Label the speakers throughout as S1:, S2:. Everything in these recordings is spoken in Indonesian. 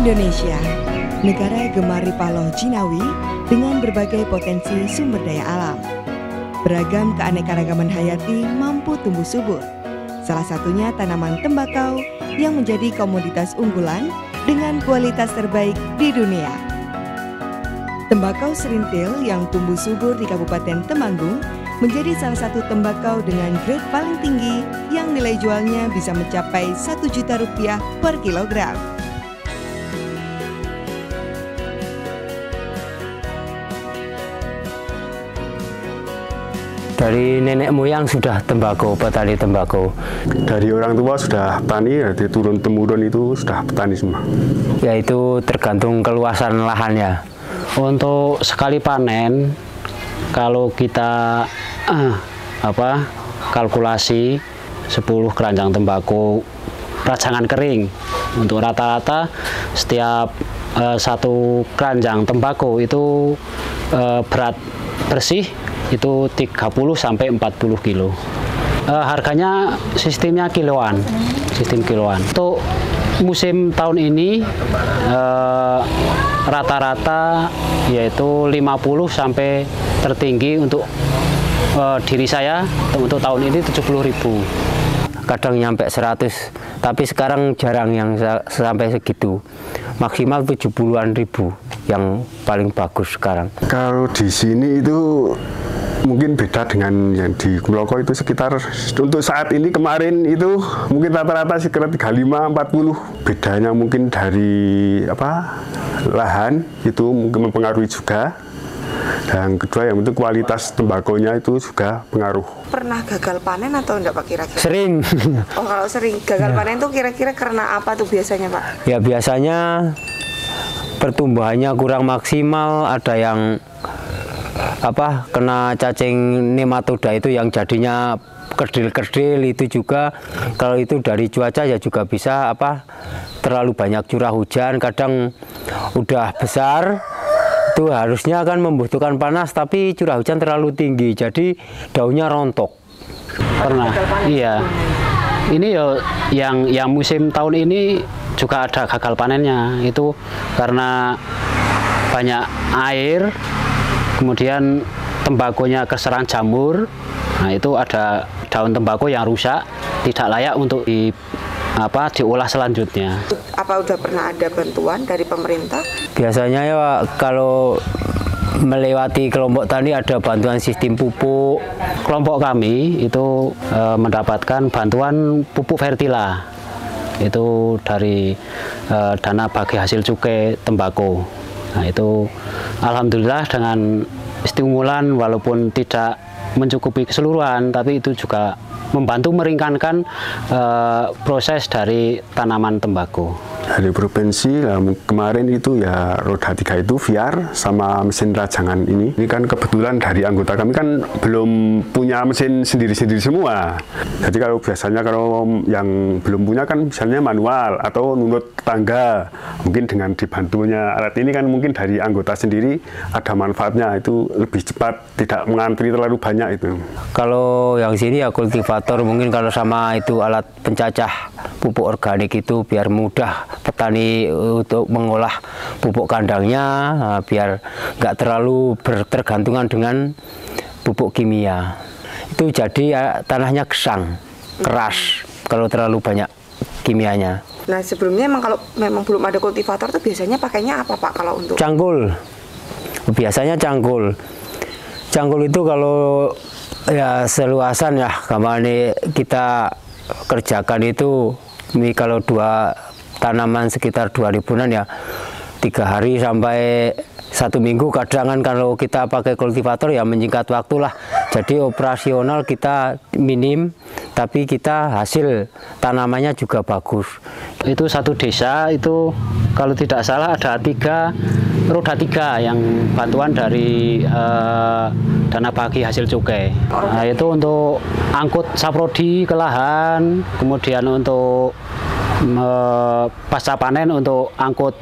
S1: Indonesia, negara gemar Ripaloh Jinawi dengan berbagai potensi sumber daya alam. Beragam keanekaragaman hayati mampu tumbuh subur. Salah satunya tanaman tembakau yang menjadi komoditas unggulan dengan kualitas terbaik di dunia. Tembakau serintil yang tumbuh subur di Kabupaten Temanggung menjadi salah satu tembakau dengan grade paling tinggi yang nilai jualnya bisa mencapai Rp1 juta per kilogram.
S2: Dari nenek moyang sudah tembakau, petani tembakau.
S3: Dari orang tua sudah petani, dari turun-temurun itu sudah petani semua.
S2: Ya itu tergantung keluasan lahannya. Untuk sekali panen, kalau kita kalkulasi 10 keranjang tembakau rajangan kering, untuk rata-rata setiap satu keranjang tembakau itu berat bersih itu 30 sampai 40 kilo. Harganya sistemnya kiloan, sistem kiloan. Untuk musim tahun ini rata-rata yaitu 50 sampai tertinggi untuk diri saya untuk tahun ini 70.000. Kadang nyampe 100, tapi sekarang jarang yang sampai segitu. Maksimal 70-an ribu yang paling bagus sekarang.
S3: Kalau di sini itu mungkin beda dengan yang di Kuloko itu sekitar untuk saat ini kemarin itu mungkin rata-rata sekitar 35-40. Bedanya mungkin dari lahan itu mungkin mempengaruhi juga. Dan kedua yang penting kualitas tembakonya itu juga pengaruh.
S1: Pernah gagal panen atau enggak Pak kira-kira?
S2: Sering.
S1: Oh kalau sering gagal panen tuh kira-kira karena apa tuh biasanya Pak?
S2: Ya biasanya pertumbuhannya kurang maksimal, ada yang kena cacing nematoda itu yang jadinya kerdil-kerdil itu juga. Kalau itu dari cuaca ya juga bisa terlalu banyak curah hujan, kadang udah besar itu harusnya kan membutuhkan panas tapi curah hujan terlalu tinggi jadi daunnya rontok. Pernah, iya. Ini yang musim tahun ini juga ada gagal panennya, itu karena banyak air, kemudian tembakonya keserang jamur. Nah itu ada daun tembakau yang rusak, tidak layak untuk diolah selanjutnya.
S1: Apa udah pernah ada bantuan dari pemerintah?
S2: Biasanya ya kalau melewati kelompok tani ada bantuan sistem pupuk. Kelompok kami itu mendapatkan bantuan pupuk Fertila. Itu dari dana bagi hasil cukai tembakau. Nah itu alhamdulillah dengan stimulan walaupun tidak mencukupi keseluruhan, tapi itu juga membantu meringankan proses dari tanaman tembakau.
S3: Dari provinsi kemarin itu ya roda 3 itu VR sama mesin rajangan ini. Ini kan kebetulan dari anggota kami kan belum punya mesin sendiri-sendiri semua. Jadi kalau biasanya kalau yang belum punya kan misalnya manual atau nunut tangga. Mungkin dengan dibantunya alat ini kan mungkin dari anggota sendiri ada manfaatnya, itu lebih cepat, tidak mengantri terlalu banyak itu.
S2: Kalau yang sini ya kultivator, mungkin kalau sama itu alat pencacah pupuk organik itu biar mudah petani untuk mengolah pupuk kandangnya, biar nggak terlalu bertergantungan dengan pupuk kimia. Itu jadi tanahnya gesang, keras kalau terlalu banyak kimianya.
S1: Nah sebelumnya kalau memang belum ada kultivator tuh biasanya pakainya apa Pak kalau untuk?
S2: Cangkul, biasanya cangkul. Cangkul itu kalau ya seluasan ya, kemarin kita kerjakan itu ini kalau 2 tanaman sekitar 2 ribuan ya 3 hari sampai 1 minggu. Kadang kan kalau kita pakai kultivator ya menyingkat waktu lah, jadi operasional kita minim tapi kita hasil tanamannya juga bagus. Itu satu desa itu kalau tidak salah ada roda 3 yang bantuan dari dana bagi hasil cukai. Nah itu untuk angkut saprodi ke lahan, kemudian untuk
S4: pasca panen untuk angkut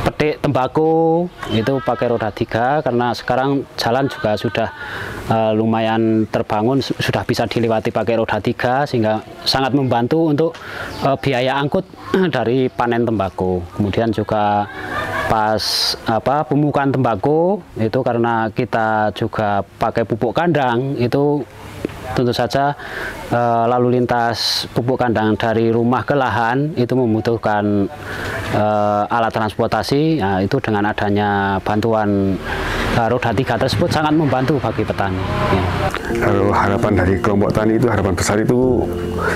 S4: petik tembakau itu pakai roda 3, karena sekarang jalan juga sudah lumayan terbangun, sudah bisa dilewati pakai roda 3, sehingga sangat membantu untuk biaya angkut dari panen tembakau. Kemudian juga pas pemupukan tembakau itu karena kita juga pakai pupuk kandang, itu tentu saja lalu lintas pupuk kandang dari rumah ke lahan itu membutuhkan alat transportasi. Nah, itu dengan adanya bantuan roda 3 tersebut sangat membantu bagi petani. Ya.
S3: Kalau harapan dari kelompok tani itu, harapan besar itu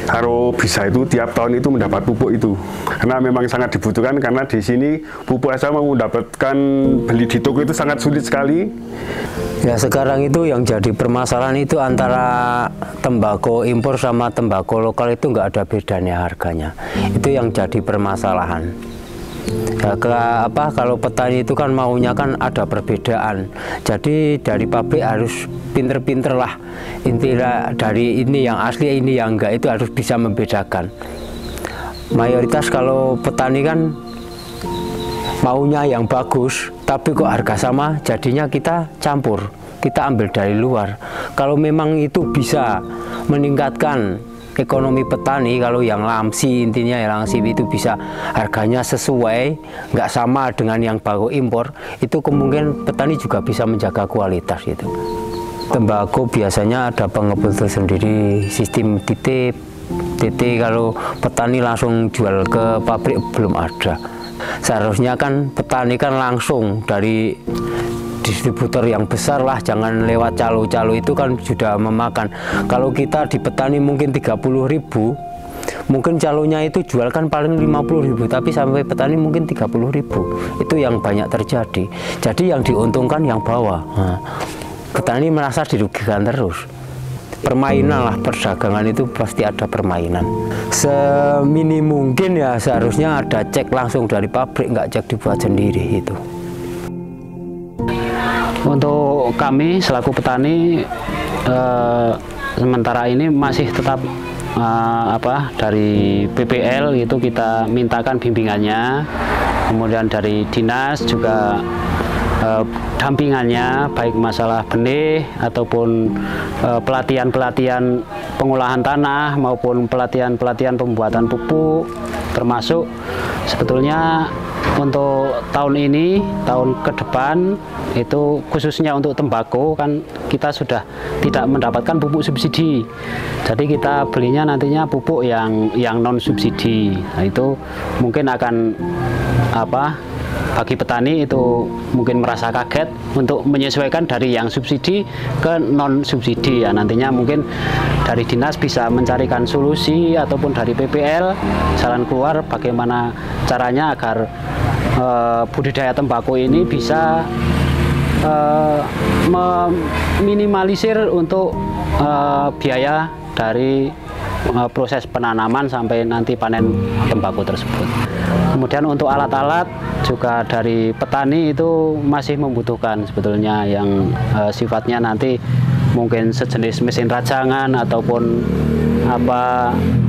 S3: kalau bisa itu tiap tahun itu mendapat pupuk itu, karena memang sangat dibutuhkan, karena di sini pupuk asal mau mendapatkan beli di toko itu sangat sulit sekali.
S2: Ya, sekarang itu yang jadi permasalahan itu antara tembakau impor sama tembakau lokal itu nggak ada bedanya harganya. Itu yang jadi permasalahan. Ya, kalau petani itu kan maunya kan ada perbedaan. Jadi dari pabrik harus pinter-pinter lah. Intinya dari ini yang asli, ini yang enggak, itu harus bisa membedakan. Mayoritas kalau petani kan maunya yang bagus, tapi kok harga sama, jadinya kita campur, kita ambil dari luar. Kalau memang itu bisa meningkatkan ekonomi petani, kalau yang lamsi, intinya yang lamsi itu bisa harganya sesuai, nggak sama dengan yang baku impor, itu kemungkinan petani juga bisa menjaga kualitas itu. Tembakau biasanya ada pengepul tersendiri, sistem titip, kalau petani langsung jual ke pabrik belum ada. Seharusnya kan petani kan langsung dari distributor yang besar lah, jangan lewat calo-calo, itu kan sudah memakan. Kalau kita di petani mungkin 30.000, mungkin calonya itu jual kan paling 50.000, tapi sampai petani mungkin 30.000. Itu yang banyak terjadi. Jadi yang diuntungkan yang bawah. Nah, petani merasa dirugikan terus. Permainan lah, perdagangan itu pasti ada permainan. Semini mungkin ya seharusnya ada cek langsung dari pabrik, nggak cek dibuat sendiri itu.
S4: Untuk kami selaku petani sementara ini masih tetap dari PPL itu kita mintakan bimbingannya, kemudian dari dinas juga dampingannya, baik masalah benih ataupun pelatihan-pelatihan pengolahan tanah maupun pelatihan-pelatihan pembuatan pupuk, termasuk sebetulnya untuk tahun ini, tahun ke depan itu khususnya untuk tembakau kan kita sudah tidak mendapatkan pupuk subsidi. Jadi kita belinya nantinya pupuk yang non subsidi. Nah, itu mungkin akan bagi petani itu mungkin merasa kaget untuk menyesuaikan dari yang subsidi ke non subsidi. Ya, nantinya mungkin dari dinas bisa mencarikan solusi ataupun dari PPL jalan keluar bagaimana caranya agar budidaya tembakau ini bisa meminimalisir untuk biaya dari proses penanaman sampai nanti panen tembakau tersebut. Kemudian untuk alat-alat juga dari petani itu masih membutuhkan sebetulnya yang sifatnya nanti mungkin sejenis mesin rajangan ataupun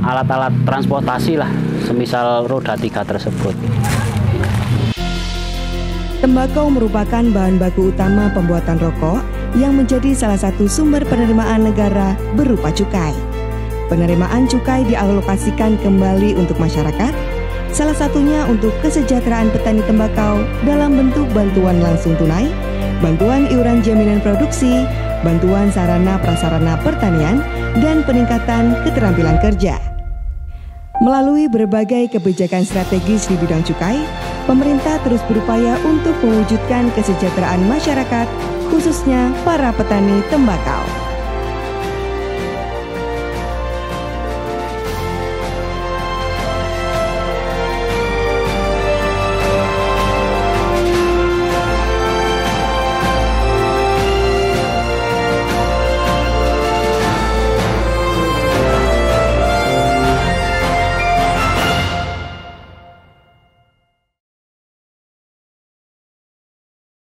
S4: alat-alat transportasi lah, semisal roda 3 tersebut.
S1: Tembakau merupakan bahan baku utama pembuatan rokok yang menjadi salah satu sumber penerimaan negara berupa cukai. Penerimaan cukai dialokasikan kembali untuk masyarakat, salah satunya untuk kesejahteraan petani tembakau dalam bentuk bantuan langsung tunai, bantuan iuran jaminan produksi, bantuan sarana prasarana pertanian, dan peningkatan keterampilan kerja. Melalui berbagai kebijakan strategis di bidang cukai, pemerintah terus berupaya untuk mewujudkan kesejahteraan masyarakat, khususnya para petani tembakau.